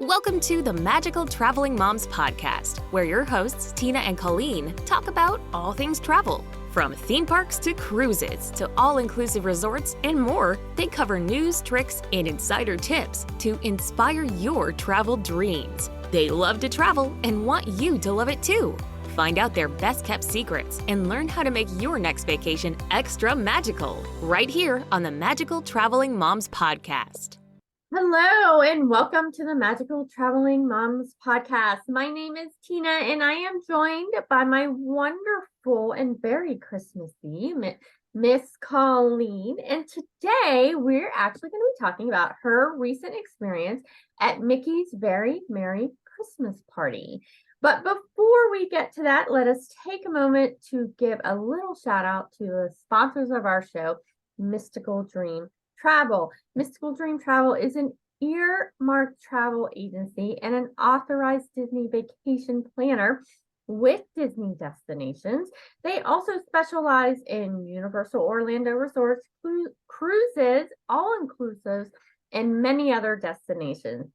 Welcome to the Magical Traveling Moms podcast, where your hosts, Tina and Colleen, talk about all things travel. From theme parks to cruises to all-inclusive resorts and more, they cover news, tricks, and insider tips to inspire your travel dreams. They love to travel and want you to love it too. Find out their best-kept secrets and learn how to make your next vacation extra magical right here on the Magical Traveling Moms podcast. Hello and welcome to the Magical Traveling Moms podcast. My name is Tina and I am joined by my wonderful and very Christmassy Miss Colleen. And today we're actually going to be talking about her recent experience at Mickey's Very Merry Christmas Party. But before we get to that, let us take a moment to give a little shout out to the sponsors of our show, Mystical Dream Travel. Mystical Dream Travel is an earmarked travel agency and an authorized Disney vacation planner with Disney destinations. They also specialize in Universal Orlando resorts, cruises, all-inclusives, and many other destinations.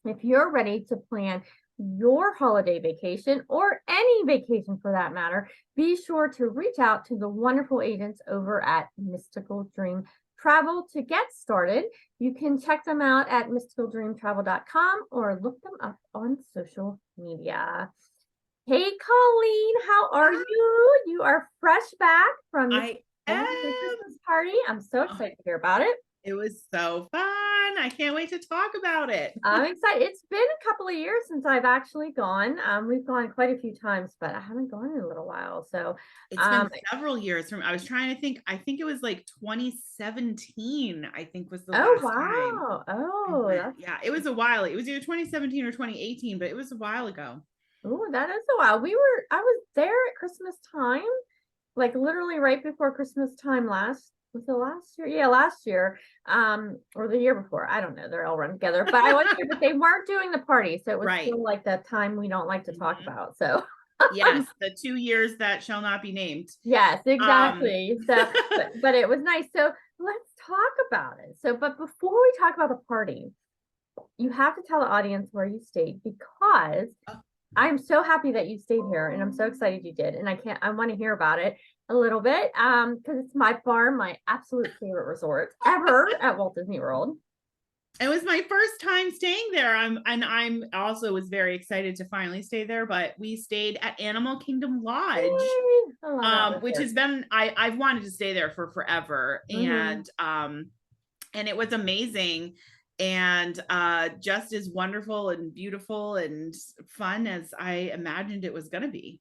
If you're ready to plan your holiday vacation or any vacation for that matter, be sure to reach out to the wonderful agents over at Mystical Dream Travel to get started. You can check them out at mysticaldreamtravel.com or look them up on social media. Hey, Colleen, how are you? You are fresh back from the Christmas party. I'm so excited to hear about it. It was so fun. I can't wait to talk about it. I'm excited. It's been a couple of years since I've actually gone. We've gone quite a few times, but I haven't gone in a little while. So it's been several years I was trying to think. I think it was like 2017, I think was the last time. Oh, yeah, it was a while. It was either 2017 or 2018, but it was a while ago. Oh, that is a while. I was there at Christmas time, like literally right before Christmas time last year? Yeah, last year. Or the year before. I don't know. They're all run together. But I was here, but they weren't doing the party. So it was still like that time we don't like to talk about. So yes, the 2 years that shall not be named. Yes, exactly. But it was nice. So let's talk about it. but before we talk about the party, you have to tell the audience where you stayed, because I'm so happy that you stayed here and I'm so excited you did. And I want to hear about it a little bit, because it's my absolute favorite resort ever at Walt Disney World. It was my first time staying there. I'm also was very excited to finally stay there, but we stayed at Animal Kingdom Lodge, which has been, I've wanted to stay there for forever. And it was amazing. And just as wonderful and beautiful and fun as I imagined it was going to be.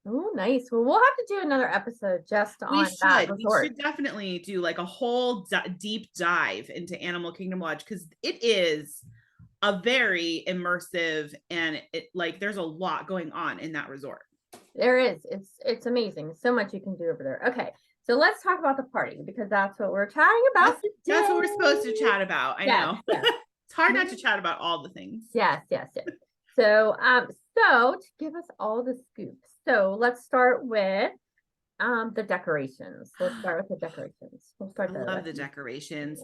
Oh, nice. Well, we'll have to do another episode just on that resort. We should definitely do like a whole deep dive into Animal Kingdom Lodge, because it is a very immersive and there's a lot going on in that resort. There is. It's amazing. So much you can do over there. Okay. So let's talk about the party, because that's what we're chatting about today. That's what we're supposed to chat about. I know. Yes. It's hard not to chat about all the things. Yes. So to give us all the scoops. So let's start with the decorations. Let's start with the decorations. I love the decorations.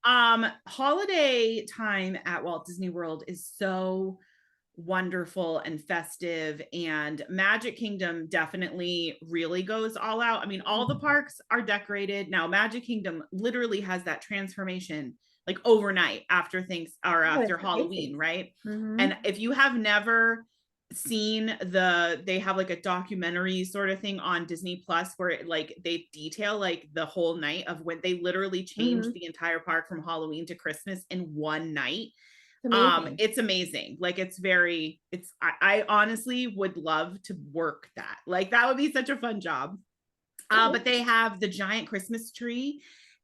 Holiday time at Walt Disney World is so wonderful and festive, and Magic Kingdom definitely really goes all out. I mean, all the parks are decorated. Now Magic Kingdom literally has that transformation like overnight after after Halloween, right? And if you have never seen they have like a documentary sort of thing on Disney Plus where they detail like the whole night of when they literally changed the entire park from Halloween to Christmas in one night. It's amazing. I honestly would love to work that. Like that would be such a fun job. But they have the giant Christmas tree,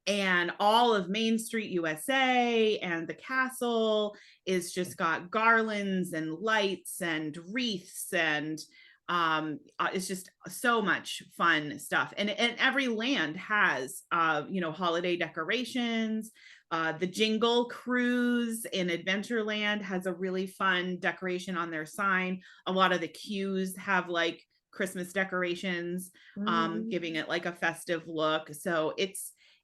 and all of Main Street USA and the castle is just got garlands and lights and wreaths, and it's just so much fun stuff. And every land has holiday decorations. The Jingle Cruise in Adventureland has a really fun decoration on their sign. A lot of the queues have like Christmas decorations, giving it like a festive look. So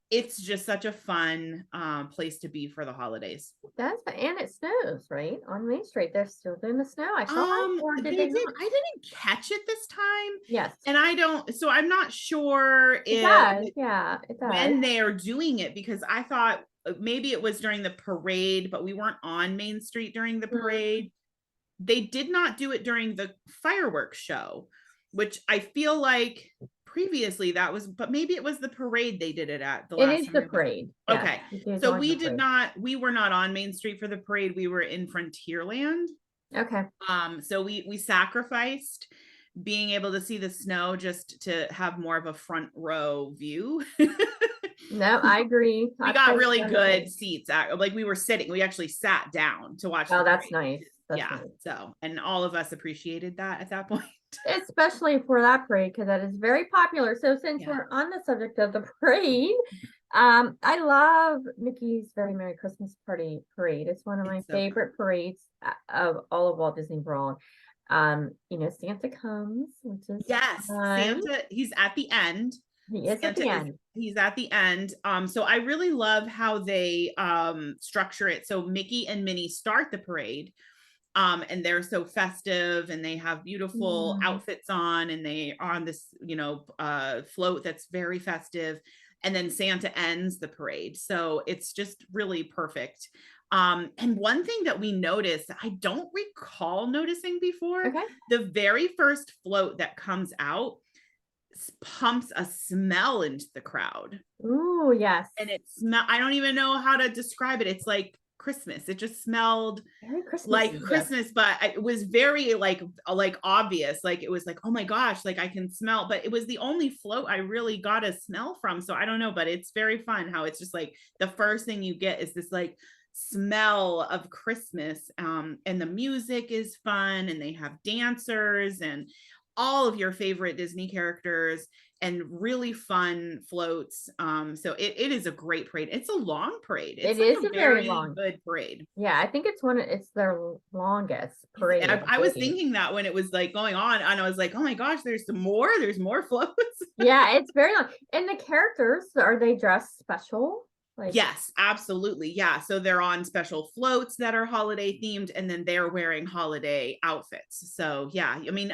it's just such a fun place to be for the holidays. And it snows, right? On Main Street. They're still doing the snow. I saw it, or did they not? I didn't catch it this time. Yes. And I'm not sure It does. Yeah, it does. when they are doing it, because I thought maybe it was during the parade, but we weren't on Main Street during the parade. They did not do it during the fireworks show, which I feel like previously but maybe it was the parade they did it at the last time. It is the parade. Okay. So we were not on Main Street for the parade. We were in Frontierland. Okay. So we sacrificed being able to see the snow just to have more of a front row view. No, I agree. We got really good seats. Like we actually sat down to watch. Oh, that's nice. Yeah. So, and all of us appreciated that at that point. Especially for that parade, because that is very popular. So since we're on the subject of the parade, I love Mickey's Very Merry Christmas Party parade. It's one of my favorite parades of all of Walt Disney World. Santa comes, which is fun. Santa, he's at the end. He is at the end. He's at the end. So I really love how they structure it. So Mickey and Minnie start the parade. And they're so festive, and they have beautiful outfits on, and they are on this, float that's very festive. And then Santa ends the parade. So it's just really perfect. And one thing that we noticed, I don't recall noticing before, the very first float that comes out pumps a smell into the crowd. Ooh, yes. And I don't even know how to describe it. It's like Christmas. It just smelled like Christmas, but it was very like obvious. Like it was like, oh my gosh, like I can smell, but it was the only float I really got a smell from. So I don't know, but it's very fun how it's just like the first thing you get is this like smell of Christmas. And the music is fun, and they have dancers and all of your favorite Disney characters, and really fun floats. So it is a great parade. It's a long parade. It's a very long, good parade. Yeah, I think it's their longest parade. I was thinking that when it was like going on, and I was like, oh my gosh, there's more floats. Yeah, it's very long. And the characters, are they dressed special? Yes, absolutely. Yeah. So they're on special floats that are holiday themed, and then they're wearing holiday outfits. So yeah, I mean,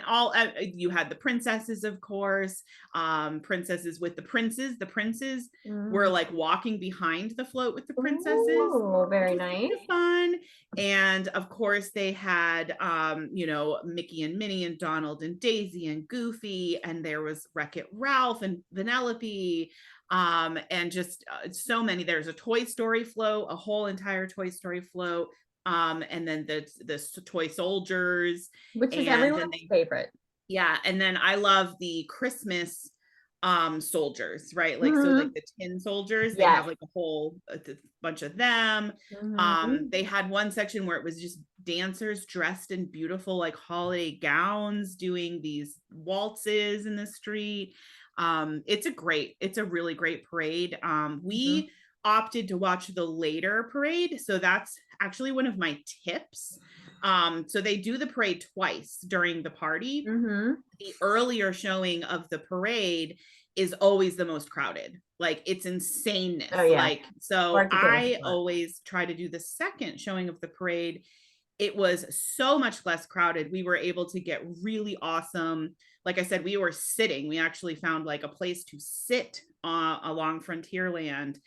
you had the princesses, of course, princesses with the princes. The princes were like walking behind the float with the princesses. Oh, very nice. Fun. And of course they had, Mickey and Minnie and Donald and Daisy and Goofy, and there was Wreck-It Ralph and Vanellope. And just so many. There's a Toy Story float, a whole entire Toy Story float, and then the toy soldiers, which is everyone's favorite. Yeah, and then I love the Christmas soldiers, right? Like so, like the tin soldiers. They have like a whole bunch of them. They had one section where it was just dancers dressed in beautiful like holiday gowns doing these waltzes in the street. It's a really great parade. We opted to watch the later parade, so that's actually one of my tips. So they do the parade twice during the party. The earlier showing of the parade is always the most crowded. Like it's insaneness. Like so I always try to do the second showing of the parade. It was so much less crowded. We were able to get really awesome. Like I said, we were sitting. We actually found like a place to sit along Frontierland,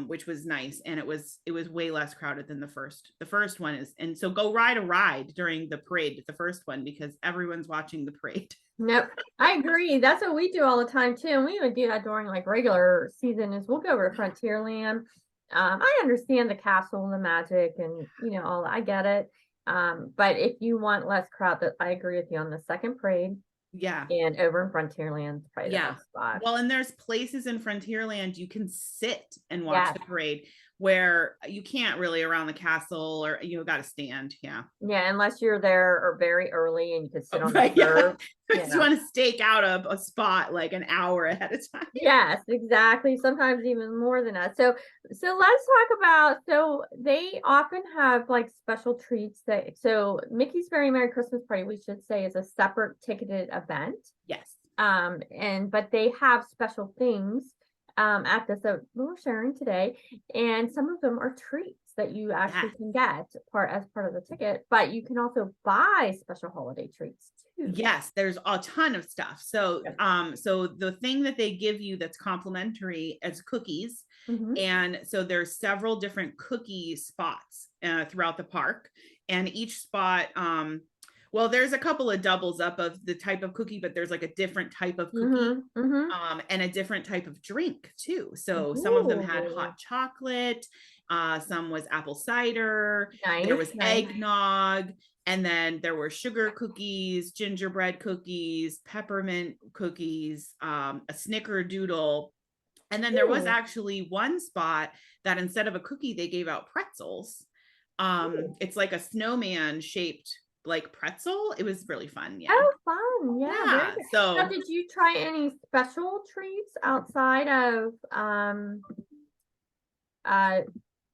which was nice. And it was way less crowded than the first one is. And so go ride a ride during the parade, the first one, because everyone's watching the parade. Nope, I agree. That's what we do all the time too. And we would do that during like regular season is we'll go over to Frontierland. I understand the castle and the magic and all that. I get it. But if you want less crowd, that I agree with you on the second parade. Yeah. And over in Frontierland, probably the best spot. Well, and there's places in Frontierland you can sit and watch the parade where you can't really around the castle, or you got to stand. Yeah, unless you're there or very early and you can sit on the curb. You want to stake out a spot like an hour ahead of time. Yes, exactly. Sometimes even more than that. So let's talk about, so they often have like special treats so Mickey's Very Merry Christmas Party, we should say, is a separate ticketed event. Yes. But they have special things at this that we're sharing today, and some of them are treats that you actually can get as part of the ticket, but you can also buy special holiday treats too. Yes, there's a ton of stuff. So, so the thing that they give you that's complimentary is cookies. And so there's several different cookie spots throughout the park, and each spot, well, there's a couple of doubles up of the type of cookie, but there's like a different type of cookie, and a different type of drink too. So some of them had hot chocolate, some was apple cider, there was eggnog, and then there were sugar cookies, gingerbread cookies, peppermint cookies, a snickerdoodle. And then there was actually one spot that instead of a cookie, they gave out pretzels. It's like a snowman shaped like pretzel. It was really fun. Yeah. Oh, fun. Yeah. So now, did you try any special treats outside of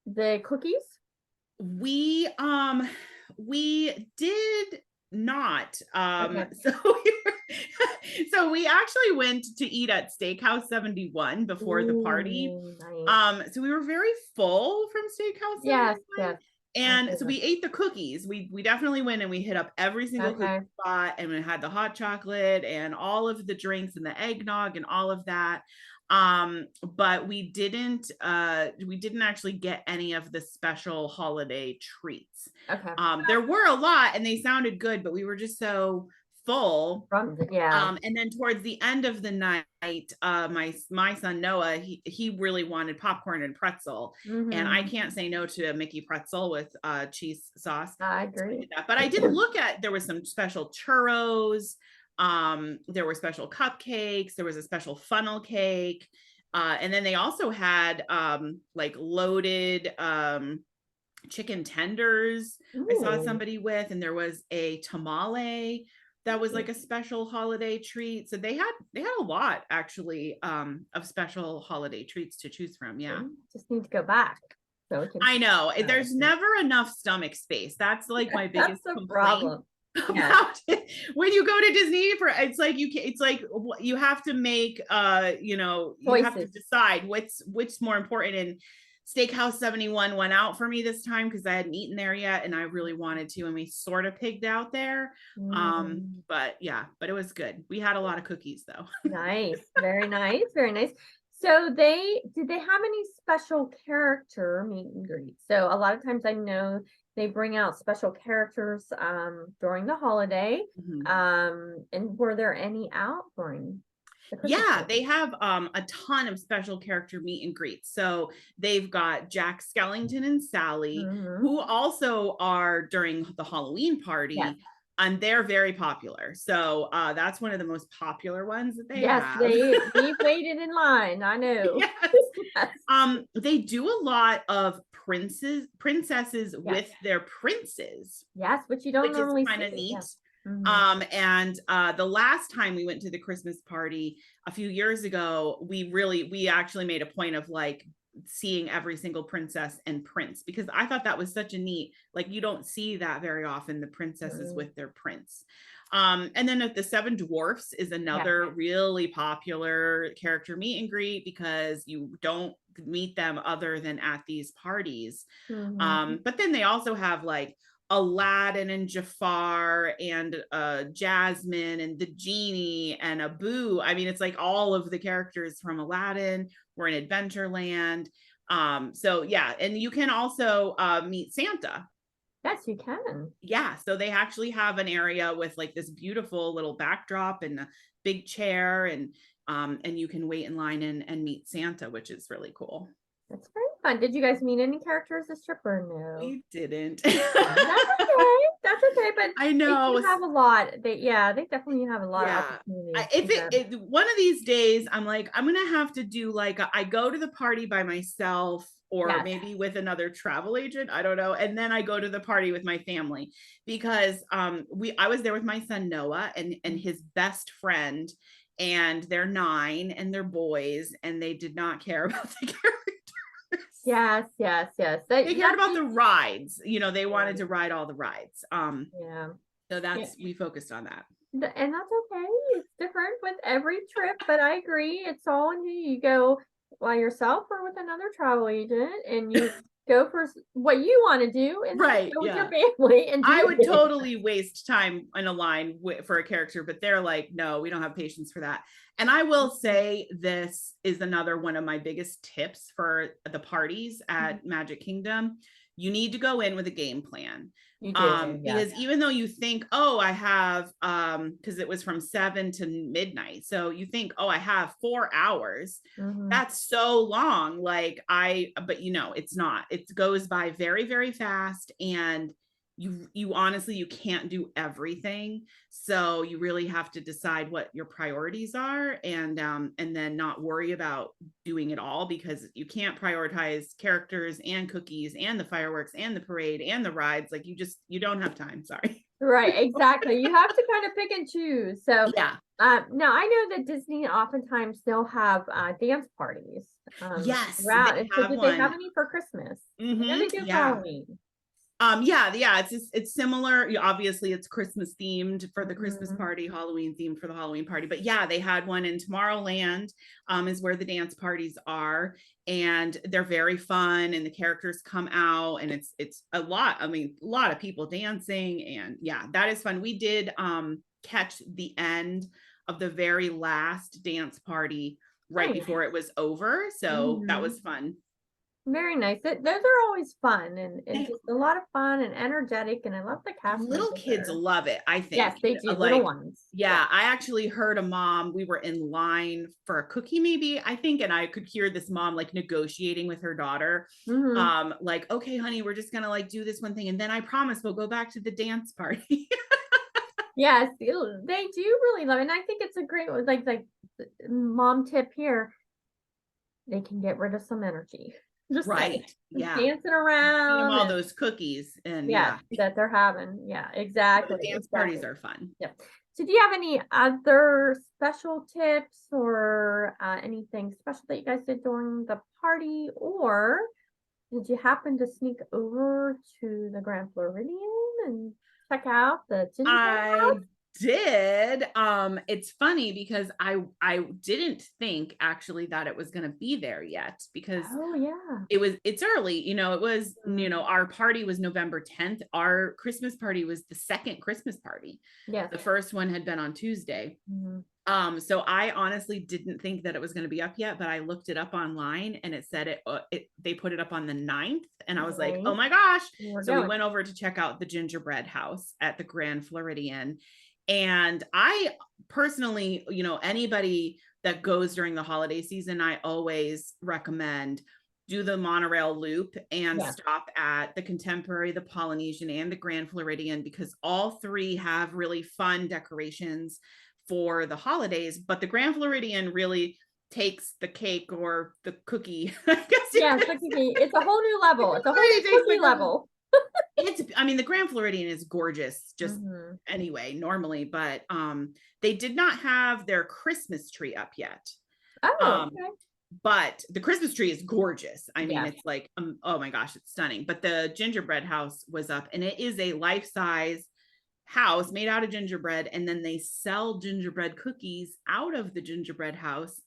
the cookies? We did not. So we actually went to eat at Steakhouse 71 before the party. Nice. So we were very full from Steakhouse 71. Yes. And so we ate the cookies. We definitely went and we hit up every single cookie spot, and we had the hot chocolate and all of the drinks and the eggnog and all of that. But we didn't actually get any of the special holiday treats. There were a lot and they sounded good, but we were just so full. And then towards the end of the night, my son Noah, he really wanted popcorn and pretzel, and I can't say no to a Mickey pretzel with cheese sauce. I agree. But I did look at, there was some special churros, there were special cupcakes, there was a special funnel cake, and then they also had like loaded chicken tenders. I saw somebody with, and there was a tamale that was like a special holiday treat. So they had a lot actually of special holiday treats to choose from. Just need to go back. So I know there's never enough stomach space. That's like my biggest problem about it. When you go to Disney, it's like you have to make you have to decide what's more important. And Steakhouse 71 went out for me this time because I hadn't eaten there yet and I really wanted to, and we sort of pigged out there. But it was good. We had a lot of cookies though. Nice. Very nice. So did they have any special character meet and greet? So a lot of times I know they bring out special characters during the holiday. And were there any out during? They have a ton of special character meet and greets. So they've got Jack Skellington and Sally, who also are during the Halloween party, and they're very popular. So that's one of the most popular ones that they have. We've waited in line. I know. They do a lot of princesses with their princes. Yes, which you don't normally see. Kind of neat. And the last time we went to the Christmas party a few years ago, we actually made a point of like seeing every single princess and prince, because I thought that was such a neat, like you don't see that very often, the princesses with their prince. And then the Seven Dwarfs is another really popular character meet and greet because you don't meet them other than at these parties. But then they also have like Aladdin and Jafar and Jasmine and the genie and Abu. I mean, it's like all of the characters from Aladdin were in Adventureland. And you can also meet Santa. Yes, you can. So they actually have an area with like this beautiful little backdrop and a big chair, and you can wait in line and meet Santa, which is really cool. That's very fun. Did you guys meet any characters this trip or no? We didn't. That's okay. But I know they have a lot. They definitely have a lot of opportunities. One of these days, I'm like, I'm gonna have to do like I go to the party by myself, or maybe with another travel agent. I don't know. And then I go to the party with my family, because I was there with my son Noah and his best friend, and they're 9 and they're boys, and they did not care about the characters. Yes. They cared about the rides. They wanted to ride all the rides. So we focused on that. And that's okay. It's different with every trip, but I agree. It's all in who you go by yourself or with another travel agent, and you go for what you want to do, and Right, go with your yeah. family. And I do would it. totally waste time in a line for a character, but they're like, no, we don't have patience for that. And I will say this is another one of my biggest tips for the parties at Magic Kingdom. You need to go in with a game plan. You do, Because even though you think, oh, I have because it was from 7 to midnight, so you think, oh, I have 4 hours. That's so long. But it's not. It goes by very, very fast, and you honestly, you can't do everything, so you really have to decide what your priorities are, and then not worry about doing it all, because you can't prioritize characters and cookies and the fireworks and the parade and the rides. Like, you don't have time. Sorry. Right, exactly. You have to kind of pick and choose. So Yeah. now I know that Disney oftentimes still have dance parties. Yes, Around. they And so have did they have one. any for Christmas? I know Mhm, they do for yeah. Halloween. Yeah, it's similar. Obviously it's Christmas themed for the Christmas Mhm. party, Halloween themed for the Halloween party. But yeah, they had one in Tomorrowland, is where the dance parties are, and they're very fun, and the characters come out, and it's a lot. I mean, a lot of people dancing, and yeah, that is fun. We did catch the end of the very last dance party right Nice. before it was over, so that Mhm. was fun. Very nice. Those are always fun and They just a lot of fun and energetic. And I love the cast Little members kids there. love it, I Yes, think. they do. Little Like, ones. yeah, I actually heard a mom, we were in line for a cookie, maybe, I think, and I could hear this mom like negotiating with her daughter. Like, okay, honey, we're just gonna like do this one thing, and then I promise we'll go back to the dance party. Yes, they do really love it. And I think it's a great like mom tip here. They can get rid of some energy. Just Right. like Yeah. dancing Feed them around all and those cookies, and yeah, that they're having. Yeah, exactly. the dance Exactly. parties are fun. Yep. So do you have any other special tips or anything special that you guys did during the party, or did you happen to sneak over to the Grand Floridian and check out the gingerbread I house? did. It's funny because I didn't think actually that it was going to be there yet, because Oh yeah. it's early. It was, our party was November 10th. Our Christmas party was the second Christmas party. Yes. The first one had been on Tuesday. So I honestly didn't think that it was going to be up yet, but I looked it up online, and it said they put it up on the 9th, and I was like, oh my gosh. So we went over to check out the gingerbread house at the Grand Floridian. And I personally, anybody that goes during the holiday season, I always recommend do the monorail loop and stop at the Contemporary, the Polynesian, and the Grand Floridian, because all three have really fun decorations for the holidays. But the Grand Floridian really takes the cake or the cookie. I guess It's a whole new level. It's a whole new cookie level. The Grand Floridian is gorgeous just anyway, normally, but they did not have their Christmas tree up yet. Oh, okay. But the Christmas tree is gorgeous. It's like, oh my gosh, it's stunning. But the gingerbread house was up, and it is a life-size house made out of gingerbread, and then they sell gingerbread cookies out of the gingerbread house.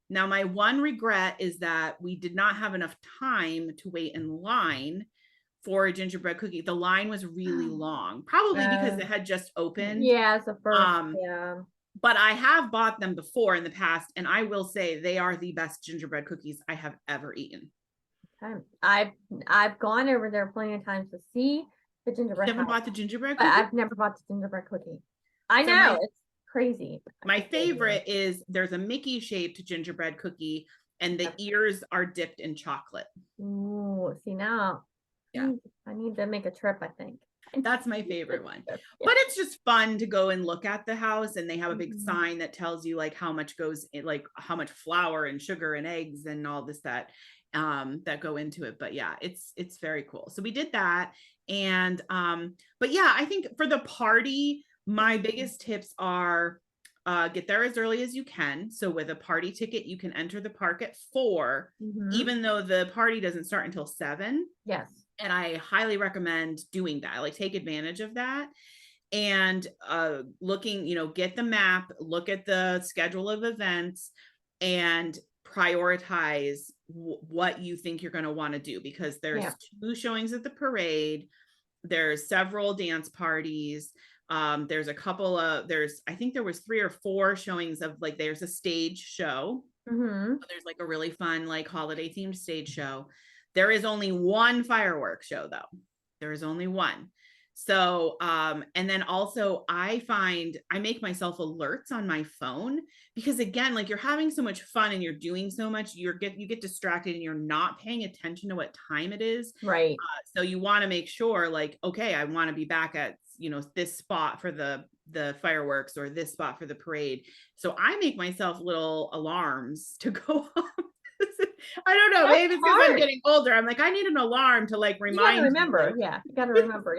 Now, my one regret is that we did not have enough time to wait in line for a gingerbread cookie. The line was really long, probably because it had just opened. Yeah, it's a first. Yeah. But I have bought them before in the past, and I will say they are the best gingerbread cookies I have ever eaten. Okay. I've gone over there plenty of times to see the gingerbread. You haven't bought the gingerbread cookie? But I've never bought the gingerbread cookie. I know, it's crazy. My favorite is there's a Mickey shaped gingerbread cookie, and the ears are dipped in chocolate. Ooh, see now. Yeah. I need to make a trip, I think. That's my favorite one. But it's just fun to go and look at the house, and they have a big sign that tells you like how much goes in, like how much flour and sugar and eggs and all this that go into it. But yeah, it's very cool. So we did that. And but yeah, I think for the party, my biggest tips are get there as early as you can. So with a party ticket, you can enter the park at 4, even though the party doesn't start until 7. Yes. And I highly recommend doing that. Like, take advantage of that. And looking, get the map, look at the schedule of events, and prioritize what you think you're going to want to do, because there's 2 showings at the parade. There's several dance parties. There's a couple of, I think there was 3 or 4 showings of like, there's a stage show. Mm-hmm. There's like a really fun, like holiday themed stage show. There is only 1 fireworks show though. There is only 1. So, and then also I make myself alerts on my phone, because again, like you're having so much fun and you're doing so much, you get distracted and you're not paying attention to what time it is. Right. So you want to make sure like, okay, I want to be back at, this spot for the fireworks or this spot for the parade. So I make myself little alarms to go off. I don't know. Maybe it's because I'm getting older. I'm like, I need an alarm to like remind you. Remember, me. You got to remember,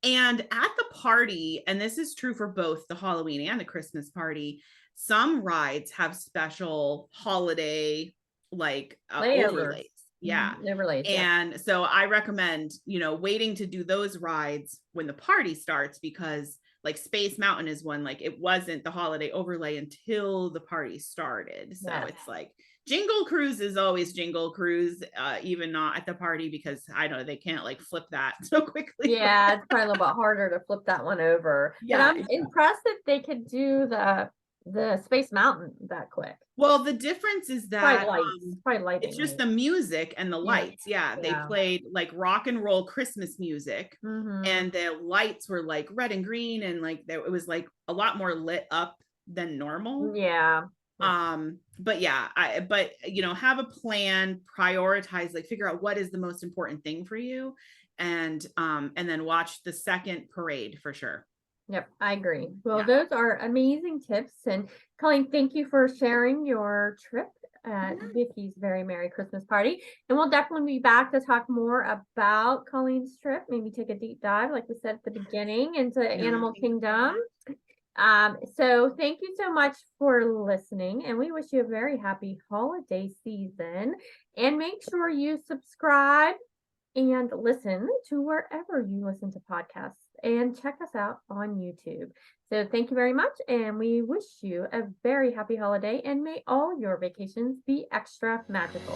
And at the party, and this is true for both the Halloween and the Christmas party, some rides have special holiday like overlays. Yeah. Overlays. And so I recommend, waiting to do those rides when the party starts, because like Space Mountain is one, like it wasn't the holiday overlay until the party started. So it's like Jingle Cruise is always Jingle Cruise, even not at the party, because I know they can't like flip that so quickly. Yeah, it's probably a little bit harder to flip that one over. Yeah, but I'm impressed that they could do the Space Mountain that quick. Well, the difference is that probably lighting, it's just the music and the lights. Yeah, they played like rock and roll Christmas music, and the lights were like red and green, and like it was like a lot more lit up than normal. Yeah. But yeah, have a plan, prioritize, like figure out what is the most important thing for you, and then watch the second parade for sure. Yep, I agree. Well, those are amazing tips. And Colleen, thank you for sharing your trip at Vicky's Very Merry Christmas Party. And we'll definitely be back to talk more about Colleen's trip, maybe take a deep dive, like we said at the beginning, into Animal Kingdom. So thank you so much for listening, and we wish you a very happy holiday season. And make sure you subscribe and listen to wherever you listen to podcasts, and check us out on YouTube. So thank you very much, and we wish you a very happy holiday, and may all your vacations be extra magical.